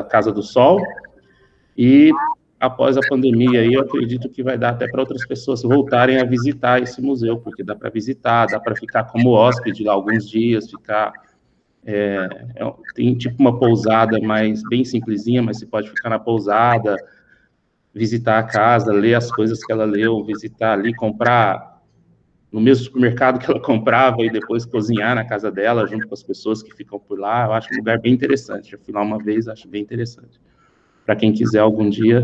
Casa do Sol, e após a pandemia, aí, eu acredito que vai dar até para outras pessoas voltarem a visitar esse museu, porque dá para visitar, dá para ficar como hóspede lá alguns dias, ficar... tem tipo uma pousada mais bem simplesinha, mas você pode ficar na pousada, visitar a casa, ler as coisas que ela leu, visitar ali, comprar no mesmo supermercado que ela comprava e depois cozinhar na casa dela, junto com as pessoas que ficam por lá. Eu acho um lugar bem interessante. Já fui lá uma vez, acho bem interessante. Para quem quiser algum dia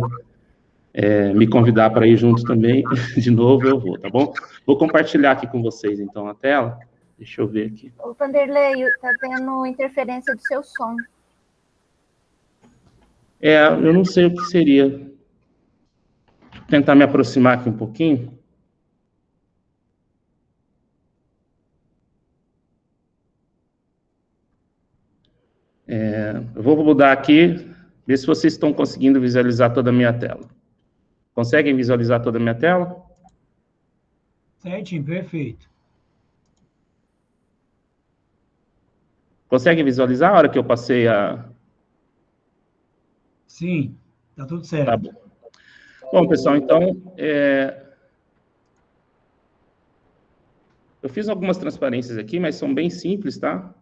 me convidar para ir junto também, de novo eu vou, tá bom? Vou compartilhar aqui com vocês, então, a tela. Deixa eu ver aqui. Ô, Vanderlei, tá tendo interferência do seu som. Eu não sei o que seria. Vou tentar me aproximar aqui um pouquinho. Eu vou mudar aqui, ver se vocês estão conseguindo visualizar toda a minha tela. Conseguem visualizar toda a minha tela? Certinho, perfeito. Conseguem visualizar a hora que eu passei a... Sim, tá tudo certo. Tá bom. Bom, pessoal, então, eu fiz algumas transparências aqui, mas são bem simples, tá?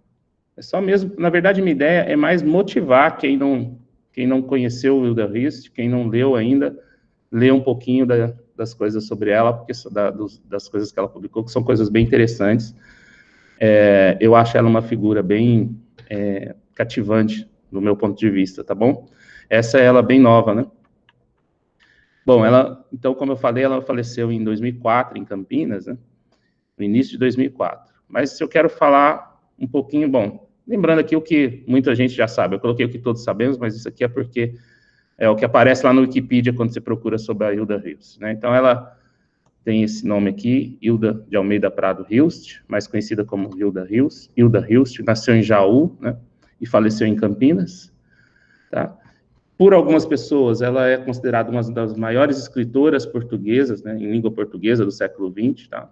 É só mesmo, na verdade, minha ideia é mais motivar quem não conheceu o Hilda Hilst, quem não leu ainda, ler um pouquinho das coisas sobre ela, porque das coisas que ela publicou, que são coisas bem interessantes. Eu acho ela uma figura bem cativante, do meu ponto de vista, tá bom? Essa é ela bem nova, né? Bom, então, como eu falei, ela faleceu em 2004, em Campinas, né? No início de 2004. Mas se eu quero falar um pouquinho, bom, lembrando aqui o que muita gente já sabe, eu coloquei o que todos sabemos, mas isso aqui é porque é o que aparece lá no Wikipedia quando você procura sobre a Hilda Hilst, né? Então, ela tem esse nome aqui, Hilda de Almeida Prado Hilst, mais conhecida como Hilda Hilst. Hilda Hilst nasceu em Jaú, né? E faleceu em Campinas, tá? Por algumas pessoas, ela é considerada uma das maiores escritoras portuguesas, né, em língua portuguesa do século XX, tá?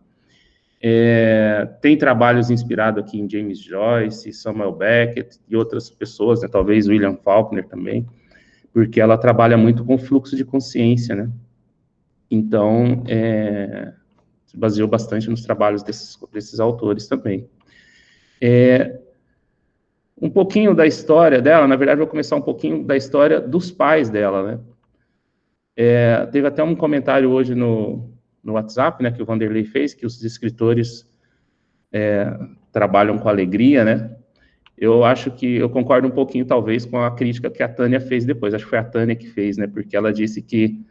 Tem trabalhos inspirados aqui em James Joyce, Samuel Beckett e outras pessoas, né, talvez William Faulkner também, porque ela trabalha muito com fluxo de consciência, né? Então, se baseou bastante nos trabalhos desses autores também. Um pouquinho da história dela, na verdade, vou começar um pouquinho da história dos pais dela, né? Teve até um comentário hoje no WhatsApp, né, que o Vanderlei fez, que os escritores trabalham com alegria, né? Eu acho que eu concordo um pouquinho, talvez, com a crítica que a Tânia fez depois. Acho que foi a Tânia que fez, né? Porque ela disse que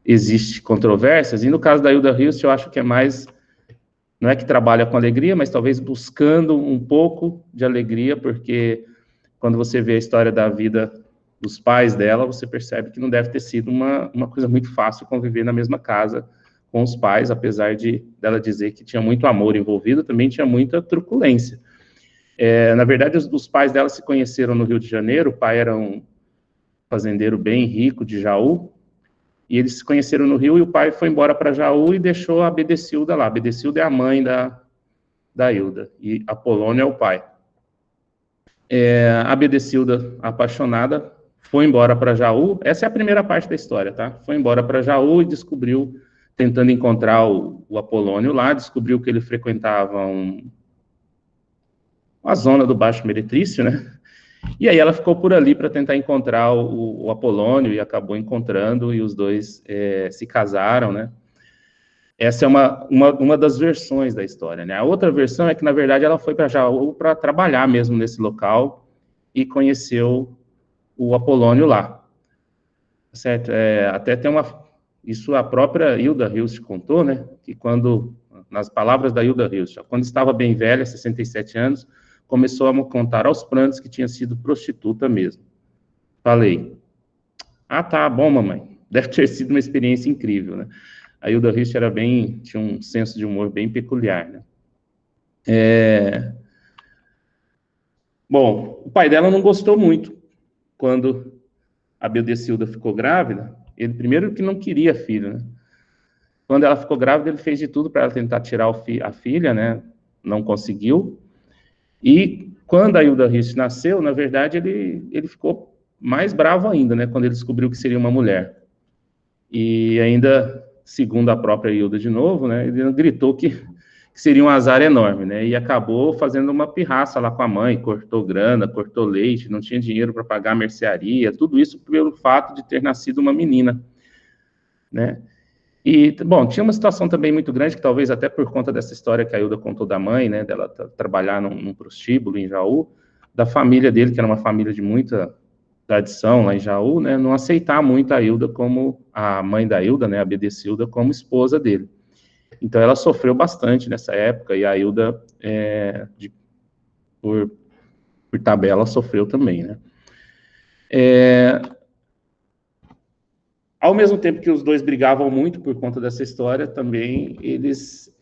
existe controvérsias, e no caso da Hilda Hilst, eu acho que é mais, não é que trabalha com alegria, mas talvez buscando um pouco de alegria, porque quando você vê a história da vida dos pais dela, você percebe que não deve ter sido uma coisa muito fácil conviver na mesma casa com os pais, apesar dela dizer que tinha muito amor envolvido, também tinha muita truculência. Na verdade, os pais dela se conheceram no Rio de Janeiro, o pai era um fazendeiro bem rico de Jaú, e eles se conheceram no Rio, e o pai foi embora para Jaú e deixou a Bedecilda lá. A Bedecilda é a mãe da Hilda, e Apolônio é o pai. A Bedecilda, apaixonada, foi embora para Jaú. Essa é a primeira parte da história, tá? Foi embora para Jaú e descobriu, tentando encontrar o Apolônio lá, descobriu que ele frequentava uma zona do Baixo Meretrício, né? E aí ela ficou por ali para tentar encontrar o Apolônio, e acabou encontrando, e os dois se casaram, né? Essa é uma das versões da história, né? A outra versão é que, na verdade, ela foi para Jaú para trabalhar mesmo nesse local e conheceu o Apolônio lá, certo? Até tem isso a própria Hilda Hilst contou, né? Que nas palavras da Hilda Hilst, quando estava bem velha, 67 anos, começou a me contar aos prantos que tinha sido prostituta mesmo. Falei, tá bom, mamãe. Deve ter sido uma experiência incrível, né? A Hilda Hilst tinha um senso de humor bem peculiar, né? Bom, o pai dela não gostou muito quando a Bedecilda ficou grávida. Ele, primeiro, que não queria filho, né? Quando ela ficou grávida, ele fez de tudo para ela tentar tirar a filha, né? Não conseguiu. E quando a Hilda Hilst nasceu, na verdade, ele ficou mais bravo ainda, né, quando ele descobriu que seria uma mulher. E ainda, segundo a própria Hilda de novo, né, ele gritou que seria um azar enorme, né, e acabou fazendo uma pirraça lá com a mãe, cortou grana, cortou leite, não tinha dinheiro para pagar a mercearia, tudo isso pelo fato de ter nascido uma menina, né. E, bom, tinha uma situação também muito grande, que talvez até por conta dessa história que a Hilda contou da mãe, né, dela trabalhar num prostíbulo em Jaú, da família dele, que era uma família de muita tradição lá em Jaú, né, não aceitar muito a Hilda como, a mãe da Hilda, né, a Bedecilda, como esposa dele. Então, ela sofreu bastante nessa época, e a Hilda, por tabela, sofreu também, né. Ao mesmo tempo que os dois brigavam muito por conta dessa história, também eles...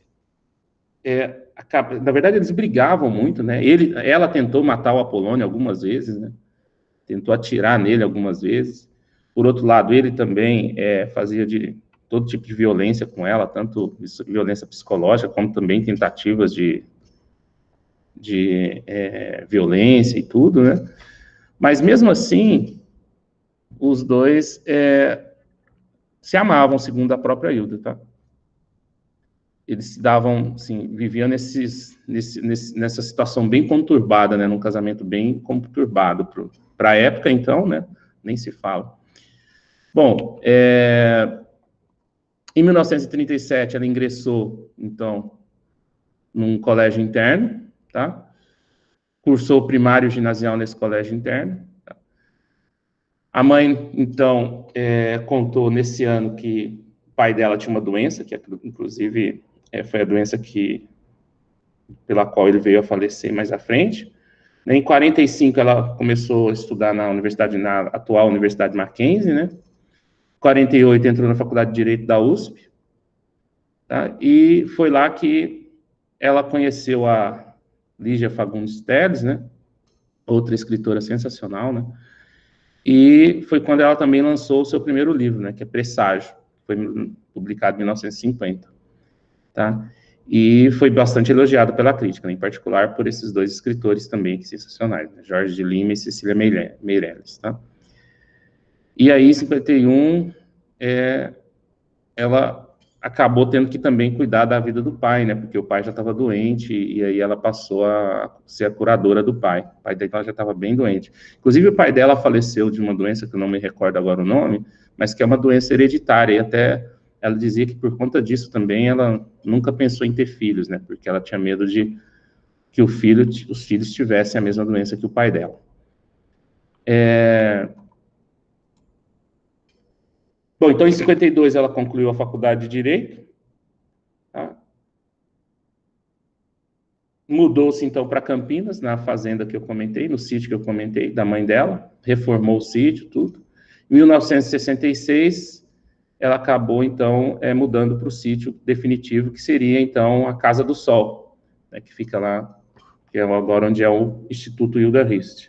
na verdade, eles brigavam muito, né? Ela tentou matar o Apolônio algumas vezes, né? Tentou atirar nele algumas vezes. Por outro lado, ele também fazia todo tipo de violência com ela, tanto violência psicológica, como também tentativas de violência e tudo, né? Mas, mesmo assim, os dois se amavam, segundo a própria Hilda, tá? Eles se davam, assim, viviam nessa situação bem conturbada, né? Num casamento bem conturbado. Para a época, então, né? Nem se fala. Bom, em 1937, ela ingressou, então, num colégio interno, tá? Cursou o primário e ginasial nesse colégio interno. Tá? A mãe, então, contou nesse ano que o pai dela tinha uma doença, que inclusive foi a doença pela qual ele veio a falecer mais à frente. Em 45, ela começou a estudar na atual Universidade Mackenzie, né? Em 48, entrou na Faculdade de Direito da USP, tá? E foi lá que ela conheceu a Lígia Fagundes Telles, né? Outra escritora sensacional, né? E foi quando ela também lançou o seu primeiro livro, né? Que é Presságio, foi publicado em 1950, tá? E foi bastante elogiado pela crítica, né? Em particular por esses dois escritores também que sensacionais, né? Jorge de Lima e Cecília Meirelles, tá? E aí, em 51, ela acabou tendo que também cuidar da vida do pai, né? Porque o pai já estava doente, e aí ela passou a ser a curadora do pai. O pai dela já estava bem doente. Inclusive, o pai dela faleceu de uma doença que eu não me recordo agora o nome, mas que é uma doença hereditária, e até ela dizia que por conta disso também ela nunca pensou em ter filhos, né? Porque ela tinha medo de que os filhos tivessem a mesma doença que o pai dela. Bom, então em 52 ela concluiu a faculdade de Direito, tá? Mudou-se então para Campinas, na fazenda que eu comentei, no sítio que eu comentei, da mãe dela, reformou o sítio, tudo. Em 1966, ela acabou então mudando para o sítio definitivo, que seria então a Casa do Sol, né, que fica lá, que é agora onde é o Instituto Hilda Hilst.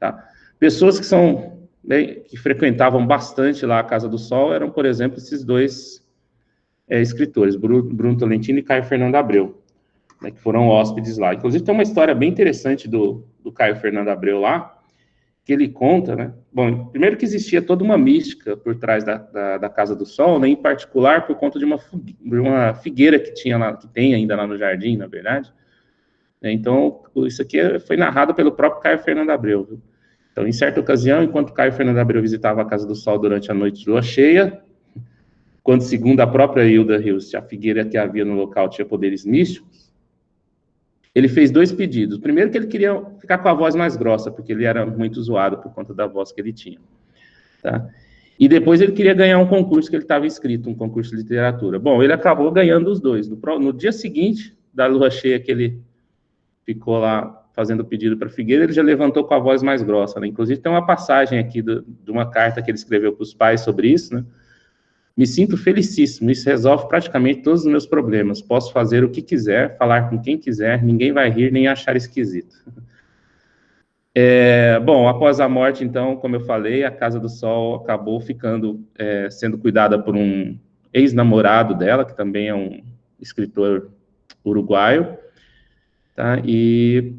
Tá? Pessoas que frequentavam bastante lá a Casa do Sol eram, por exemplo, esses dois escritores, Bruno Tolentino e Caio Fernando Abreu, né, que foram hóspedes lá. Inclusive, tem uma história bem interessante do Caio Fernando Abreu lá, que ele conta, né? Bom, primeiro que existia toda uma mística por trás da Casa do Sol, né, em particular por conta de uma figueira que tinha lá, que tem ainda lá no jardim, na verdade. Então, isso aqui foi narrado pelo próprio Caio Fernando Abreu, viu? Então, em certa ocasião, enquanto Caio Fernando Abreu visitava a Casa do Sol durante a noite de lua cheia, quando, segundo a própria Hilda Hilst, a figueira que havia no local tinha poderes místicos, ele fez dois pedidos. Primeiro, que ele queria ficar com a voz mais grossa, porque ele era muito zoado por conta da voz que ele tinha. Tá? E depois ele queria ganhar um concurso que ele estava inscrito, um concurso de literatura. Bom, ele acabou ganhando os dois. No dia seguinte da lua cheia que ele ficou lá fazendo o pedido para Figueira, ele já levantou com a voz mais grossa, né? Inclusive tem uma passagem aqui de uma carta que ele escreveu para os pais sobre isso, né? Me sinto felicíssimo, isso resolve praticamente todos os meus problemas. Posso fazer o que quiser, falar com quem quiser, ninguém vai rir nem achar esquisito. Bom, após a morte, então, como eu falei, a Casa do Sol acabou sendo cuidada por um ex-namorado dela, que também é um escritor uruguaio, tá? E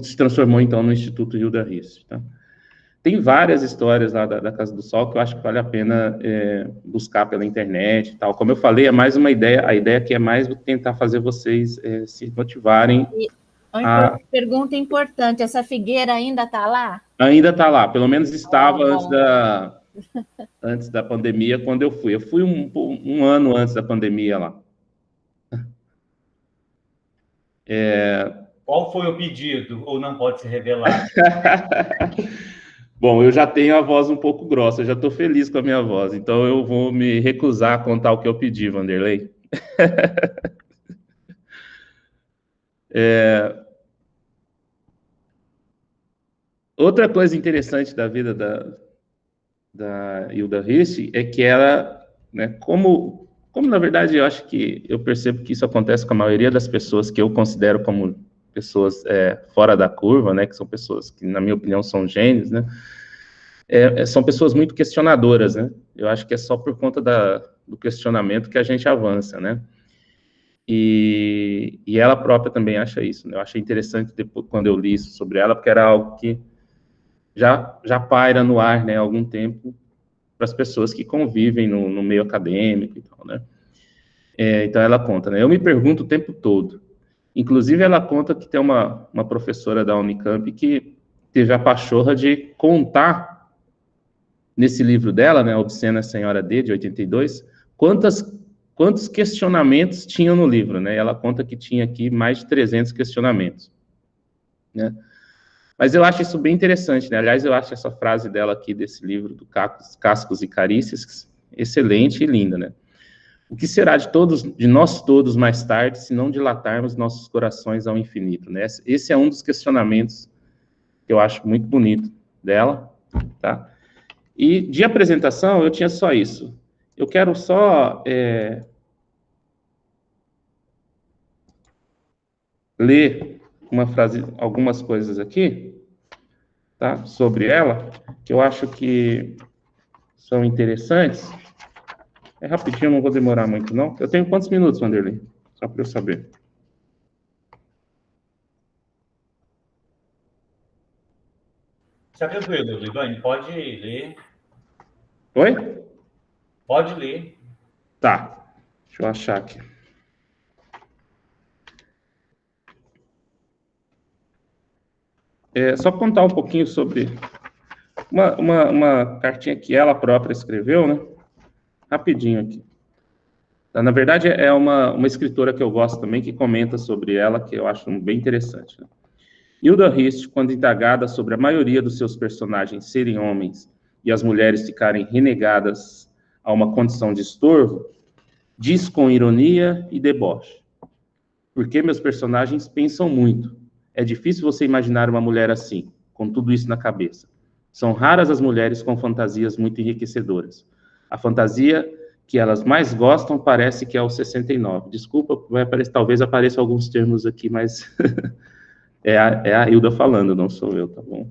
se transformou, então, no Instituto Hilda Hilst, tá? Tem várias histórias lá da Casa do Sol que eu acho que vale a pena buscar pela internet e tal. Como eu falei, é mais uma ideia, a ideia aqui é mais tentar fazer vocês se motivarem. Uma pergunta importante, essa figueira ainda está lá? Ainda está lá, pelo menos estava antes da pandemia, quando eu fui. Eu fui um ano antes da pandemia lá. Qual foi o pedido? Ou não pode se revelar? Bom, eu já tenho a voz um pouco grossa, eu já estou feliz com a minha voz, então eu vou me recusar a contar o que eu pedi, Vanderlei. Outra coisa interessante da vida da Hilda Hirst é que ela, né, como na verdade eu percebo que isso acontece com a maioria das pessoas que eu considero como pessoas fora da curva, né, que são pessoas que, na minha opinião, são gênios, né, são pessoas muito questionadoras, né, eu acho que é só por conta do questionamento que a gente avança, né, e ela própria também acha isso, né, eu achei interessante depois, quando eu li isso sobre ela, porque era algo que já paira no ar, né, há algum tempo, para as pessoas que convivem no meio acadêmico e tal, né. Então ela conta, né, eu me pergunto o tempo todo, inclusive ela conta que tem uma professora da Unicamp que teve a pachorra de contar nesse livro dela, né, Obscena Senhora D, de 82, quantos questionamentos tinham no livro, né, e ela conta que tinha aqui mais de 300 questionamentos, né. Mas eu acho isso bem interessante, né? Aliás, eu acho essa frase dela aqui desse livro, do Cascos e Carícias, excelente e linda, né? O que será de nós todos mais tarde, se não dilatarmos nossos corações ao infinito, né? Esse é um dos questionamentos que eu acho muito bonito dela, tá? E de apresentação, eu tinha só isso. Eu quero só ler algumas coisas aqui, tá? Sobre ela, que eu acho que são interessantes. É rapidinho, não vou demorar muito, não. Eu tenho quantos minutos, Vanderlei? Só para eu saber. Está tranquilo, Libane, pode ler. Oi? Pode ler. Tá. Deixa eu achar aqui. Só contar um pouquinho sobre uma cartinha que ela própria escreveu, né? Rapidinho aqui. Na verdade, é uma escritora que eu gosto também, que comenta sobre ela, que eu acho bem interessante. Né? Hilda Hirst, quando indagada sobre a maioria dos seus personagens serem homens e as mulheres ficarem renegadas a uma condição de estorvo, diz com ironia e deboche: porque meus personagens pensam muito. É difícil você imaginar uma mulher assim, com tudo isso na cabeça. São raras as mulheres com fantasias muito enriquecedoras. A fantasia que elas mais gostam parece que é o 69. Desculpa, talvez apareçam alguns termos aqui, mas é a Hilda falando, não sou eu, tá bom?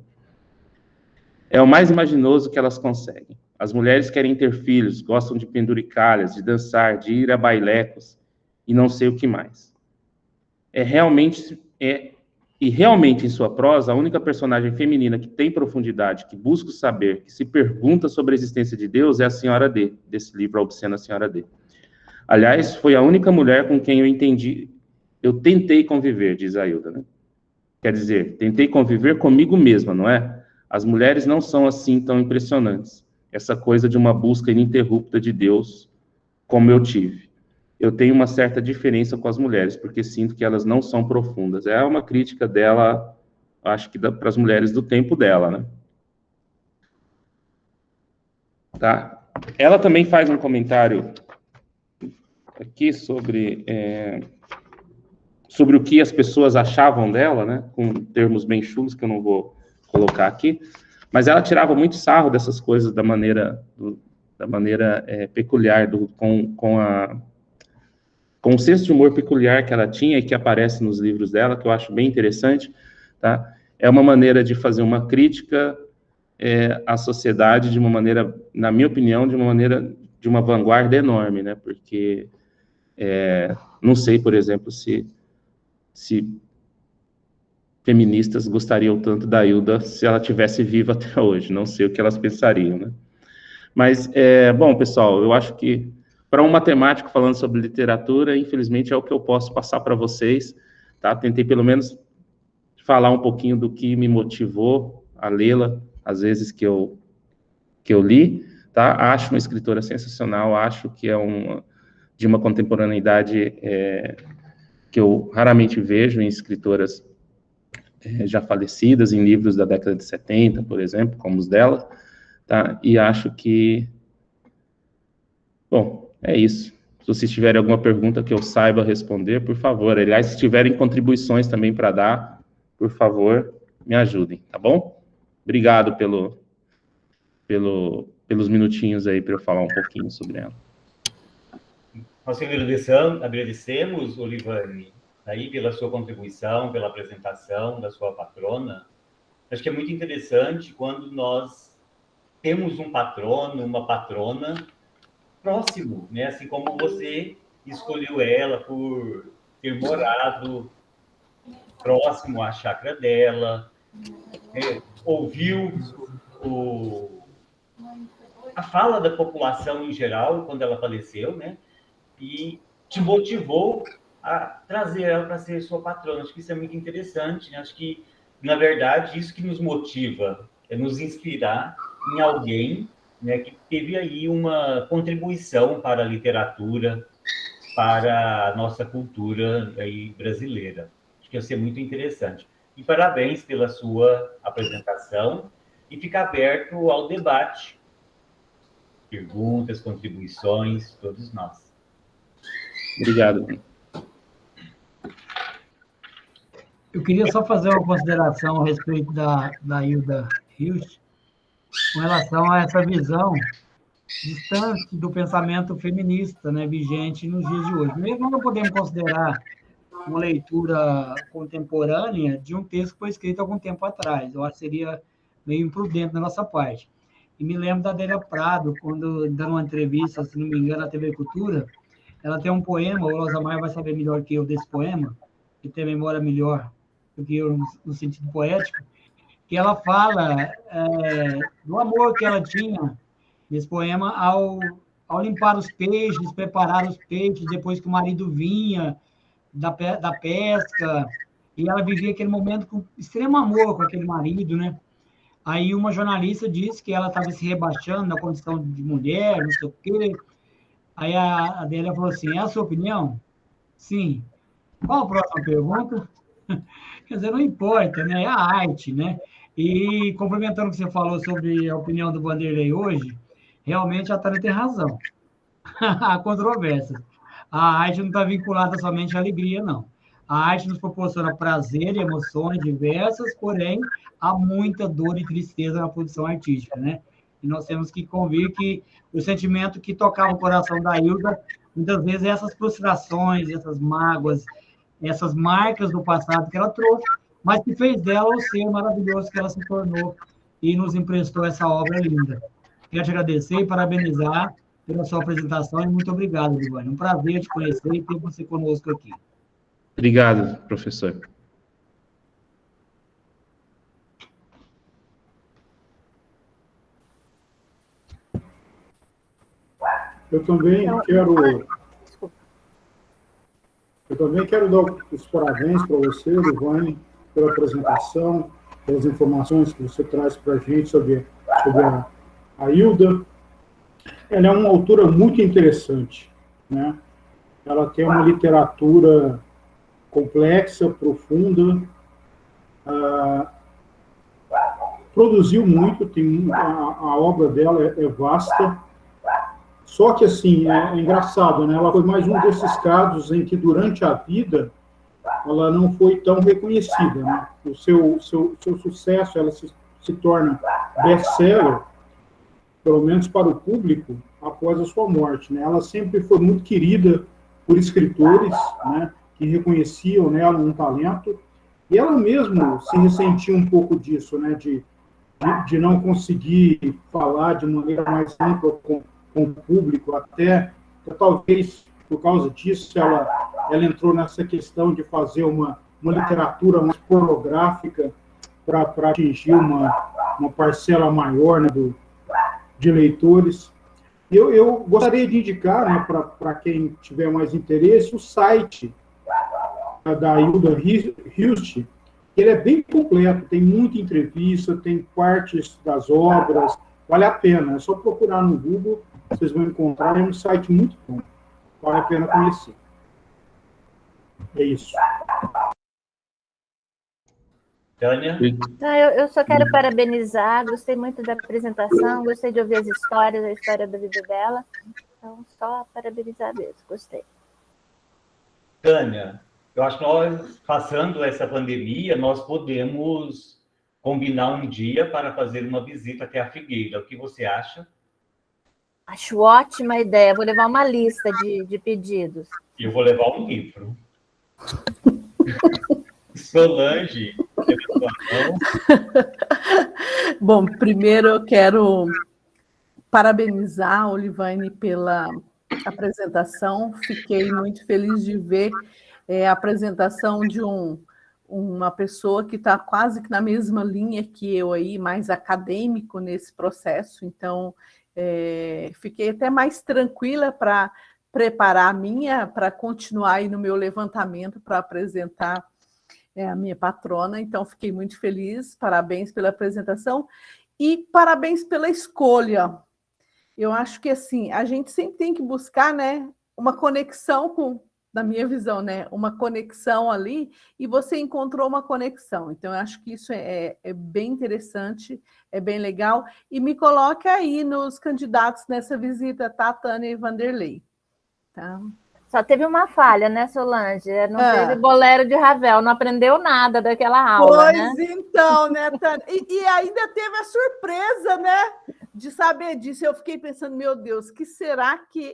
É o mais imaginoso que elas conseguem. As mulheres querem ter filhos, gostam de penduricalhas, de dançar, de ir a bailecos e não sei o que mais. Realmente em sua prosa, a única personagem feminina que tem profundidade, que busca o saber, que se pergunta sobre a existência de Deus é a Senhora D, desse livro A Obscena Senhora D. Aliás, foi a única mulher com quem eu tentei conviver, diz a Hilda, né? Quer dizer, tentei conviver comigo mesma, não é? As mulheres não são assim tão impressionantes. Essa coisa de uma busca ininterrupta de Deus, como eu tive. Eu tenho uma certa diferença com as mulheres, porque sinto que elas não são profundas. É uma crítica dela, acho que para as mulheres do tempo dela, né? Tá? Ela também faz um comentário aqui sobre o que as pessoas achavam dela, né? Com termos bem chulos que eu não vou colocar aqui, mas ela tirava muito sarro dessas coisas da maneira peculiar, com o senso de humor peculiar que ela tinha e que aparece nos livros dela, que eu acho bem interessante, tá? É uma maneira de fazer uma crítica à sociedade de uma maneira, na minha opinião, de uma vanguarda enorme, né? Porque não sei, por exemplo, se feministas gostariam tanto da Hilda se ela tivesse viva até hoje. Não sei o que elas pensariam, né? Mas, bom, pessoal, eu acho que para um matemático falando sobre literatura, infelizmente é o que eu posso passar para vocês, tá? Tentei pelo menos falar um pouquinho do que me motivou a lê-la, às vezes que eu li, tá? Acho uma escritora sensacional, acho que é de uma contemporaneidade que eu raramente vejo em escritoras já falecidas, em livros da década de 70, por exemplo, como os dela, tá? E acho que, bom, é isso. Se vocês tiverem alguma pergunta que eu saiba responder, por favor. Aliás, se tiverem contribuições também para dar, por favor, me ajudem, tá bom? Obrigado pelos minutinhos aí para eu falar um pouquinho sobre ela. Nós agradecemos, Olivane, aí pela sua contribuição, pela apresentação da sua patrona. Acho que é muito interessante quando nós temos um patrono, uma patrona próximo, né? Assim como você escolheu ela por ter morado próximo à chácara dela, ouviu a fala da população em geral quando ela faleceu, né? E te motivou a trazer ela para ser sua patrona. Acho que isso é muito interessante, né? Acho que, na verdade, isso que nos motiva é nos inspirar em alguém, né, que teve aí uma contribuição para a literatura, para a nossa cultura aí brasileira. Acho que ia ser muito interessante. E parabéns pela sua apresentação e fica aberto ao debate. Perguntas, contribuições, todos nós. Obrigado. Eu queria só fazer uma consideração a respeito da Hilda Hilst, com relação a essa visão distante do pensamento feminista, né, vigente nos dias de hoje. Mesmo não podemos considerar uma leitura contemporânea de um texto que foi escrito há algum tempo atrás. Eu acho que seria meio imprudente da nossa parte. E me lembro da Adélia Prado, quando dando uma entrevista, se não me engano, na TV Cultura, ela tem um poema, o Rosa Maia vai saber melhor que eu desse poema, que tem memória melhor do que eu no sentido poético, que ela fala do amor que ela tinha nesse poema ao limpar os peixes, preparar os peixes, depois que o marido vinha da pesca, e ela vivia aquele momento com extremo amor com aquele marido, né? Aí uma jornalista disse que ela estava se rebaixando na condição de mulher, não sei o quê. Aí a Adélia falou assim, é a sua opinião? Sim. Qual a próxima pergunta? Quer dizer, não importa, né? É a arte, né? E complementando o que você falou sobre a opinião do Vanderlei hoje, realmente a Tânia tem razão. Há controvérsias. A arte não está vinculada somente à alegria, não. A arte nos proporciona prazer e emoções diversas, porém, há muita dor e tristeza na produção artística, né? E nós temos que convir que o sentimento que tocava o coração da Hilda, muitas vezes, é essas frustrações, essas mágoas, essas marcas do passado que ela trouxe, mas que fez dela o ser maravilhoso que ela se tornou e nos emprestou essa obra linda. Quero te agradecer e parabenizar pela sua apresentação e muito obrigado, Livane. Um prazer te conhecer e ter você conosco aqui. Obrigado, professor. Eu também quero dar os parabéns para você, Livane, pela apresentação, pelas informações que você traz para a gente sobre a Hilda. Ela é uma autora muito interessante, né? Ela tem uma literatura complexa, profunda, produziu muito, a obra dela é vasta. Só que, assim, é engraçado, né? Ela foi mais um desses casos em que, durante a vida, ela não foi tão reconhecida, né? O seu sucesso, ela se torna best-seller, pelo menos para o público, após a sua morte, né? Ela sempre foi muito querida por escritores, né, que reconheciam nela um talento, e ela mesma se ressentia um pouco disso, né, de não conseguir falar de maneira mais ampla com o público, até talvez por causa disso ela entrou nessa questão de fazer uma uma literatura mais pornográfica para atingir uma parcela maior, né, de leitores. Eu gostaria de indicar, né, para quem tiver mais interesse, o site da Hilda Hilst. Ele é bem completo, tem muita entrevista, tem partes das obras, vale a pena, é só procurar no Google, vocês vão encontrar, é um site muito bom, vale a pena conhecer. É isso. Tânia? Eu só quero parabenizar, gostei muito da apresentação, gostei de ouvir as histórias, a história da vida dela, então só parabenizar mesmo, gostei. Tânia, eu acho que nós, passando essa pandemia, nós podemos combinar um dia para fazer uma visita até a Figueira. O que você acha? Acho ótima ideia, vou levar uma lista de pedidos. E eu vou levar um livro. Solange, Bom, primeiro eu quero parabenizar a Olivane pela apresentação. Fiquei muito feliz de ver a apresentação de uma pessoa que está quase que na mesma linha que eu aí, mais acadêmico nesse processo. Então, fiquei até mais tranquila para preparar a minha, para continuar aí no meu levantamento para apresentar a minha patrona. Então, fiquei muito feliz. Parabéns pela apresentação e parabéns pela escolha. Eu acho que, assim, a gente sempre tem que buscar, né, uma conexão com, na minha visão, né, uma conexão ali, e você encontrou uma conexão. Então, eu acho que isso é bem interessante, é bem legal. E me coloque aí nos candidatos nessa visita, tá, Tânia e Vanderlei. Tá? Só teve uma falha, né, Solange? Não teve bolero de Ravel, não aprendeu nada daquela aula, né? Pois então, né, Tânia? E ainda teve a surpresa, né, de saber disso. Eu fiquei pensando, meu Deus,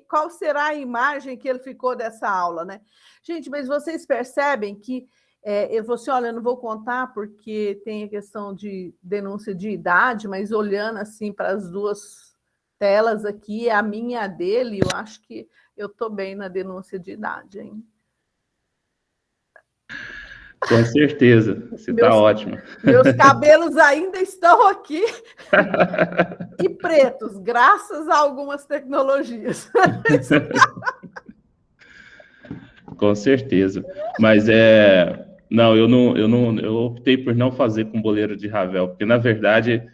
qual será a imagem que ele ficou dessa aula, né? Gente, mas vocês percebem que eu vou assim, olha, eu não vou contar porque tem a questão de denúncia de idade, mas olhando assim para as duas telas aqui, a minha e a dele, eu acho que eu estou bem na denúncia de idade, hein? Com certeza, você está ótima. Meus cabelos ainda estão aqui e pretos, graças a algumas tecnologias. Com certeza. Mas não, eu optei por não fazer com boleiro de Ravel, porque na verdade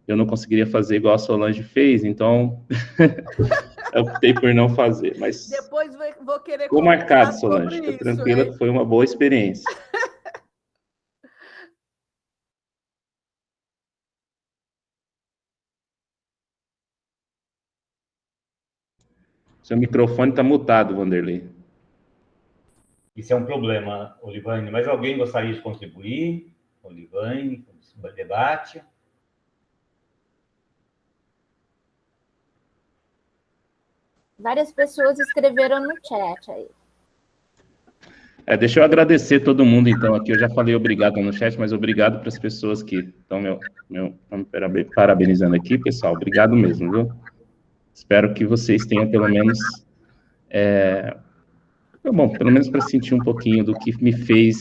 eu não conseguiria fazer igual a Solange fez, então eu optei por não fazer. Mas depois vou querer ficou marcado, Solange. Fica tranquila que foi uma boa experiência. Seu microfone está mutado, Vanderlei. Isso é um problema, Olivane. Mas alguém gostaria de contribuir? Olivane, debate? Várias pessoas escreveram no chat aí. Deixa eu agradecer todo mundo, então, aqui. Eu já falei obrigado no chat, mas obrigado para as pessoas que estão me parabenizando aqui, pessoal. Obrigado mesmo, viu? Espero que vocês tenham pelo menos... pelo menos para sentir um pouquinho do que me fez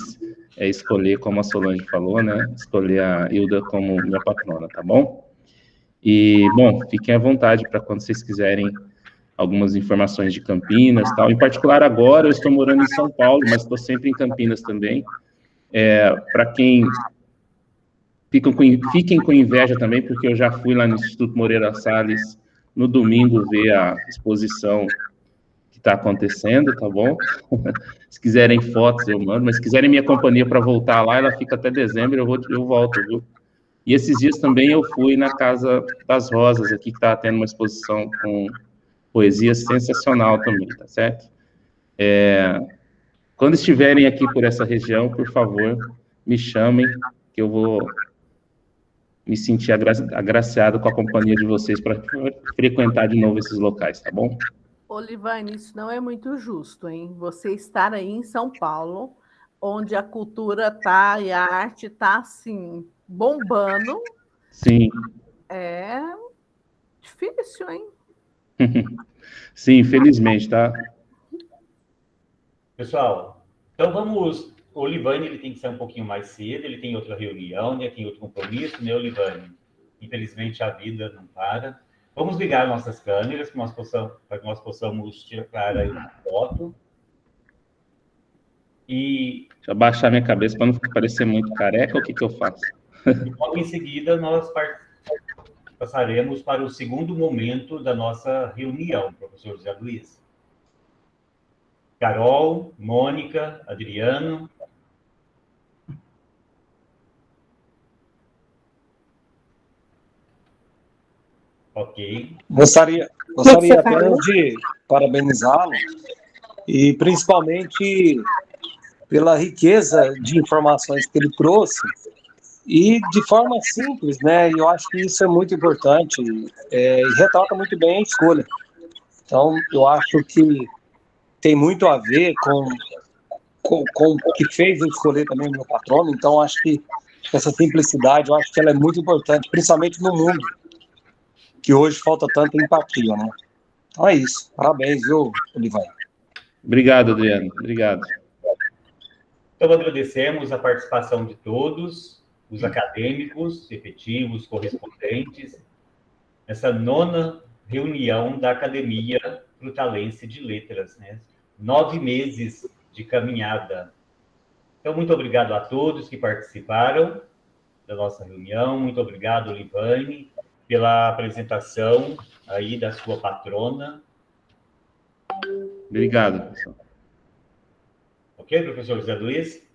escolher, como a Solange falou, né? Escolher a Hilda como minha patrona, tá bom? E, bom, fiquem à vontade para quando vocês quiserem algumas informações de Campinas, tal. Em particular, agora eu estou morando em São Paulo, mas estou sempre em Campinas também. Para quem... Fiquem com inveja também, porque eu já fui lá no Instituto Moreira Salles no domingo ver a exposição que está acontecendo, tá bom? Se quiserem fotos, eu mando, mas se quiserem minha companhia para voltar lá, ela fica até dezembro, eu volto, viu? E esses dias também eu fui na Casa das Rosas, aqui que está tendo uma exposição com poesia sensacional também, tá certo? Quando estiverem aqui por essa região, por favor, me chamem, que eu vou me sentir agraciado com a companhia de vocês para frequentar de novo esses locais, tá bom? Olivane, isso não é muito justo, hein? Você estar aí em São Paulo, onde a cultura tá e a arte tá, assim, bombando. Sim. É difícil, hein? Sim, infelizmente, tá? Pessoal, então vamos o Olivane, ele tem que sair um pouquinho mais cedo, ele tem outra reunião, né? Tem outro compromisso, né, Olivane? Infelizmente, a vida não para. Vamos ligar nossas câmeras para que nós possamos tirar aí uma foto. E Deixa eu abaixar minha cabeça para não parecer muito careca, o que eu faço? logo em seguida, nós passaremos para o segundo momento da nossa reunião, professor José Luiz. Carol, Mônica, Adriano. Ok. Gostaria apenas de parabenizá-lo e principalmente pela riqueza de informações que ele trouxe e de forma simples, né? E eu acho que isso é muito importante e retrata muito bem a escolha. Então, eu acho que tem muito a ver com o que fez eu escolher também o meu patrono. Então, acho que essa simplicidade, eu acho que ela é muito importante, principalmente no mundo, que hoje falta tanta empatia, né? Então é isso. Parabéns, viu, Olivane? Obrigado, Adriano. Obrigado. Então, agradecemos a participação de todos, os acadêmicos, efetivos, correspondentes, nessa 9ª reunião da Academia Frutalense de Letras, né? 9 meses de caminhada. Então, muito obrigado a todos que participaram da nossa reunião. Muito obrigado, Olivane, pela apresentação aí da sua patrona. Obrigado, pessoal. Ok, professor José Luiz?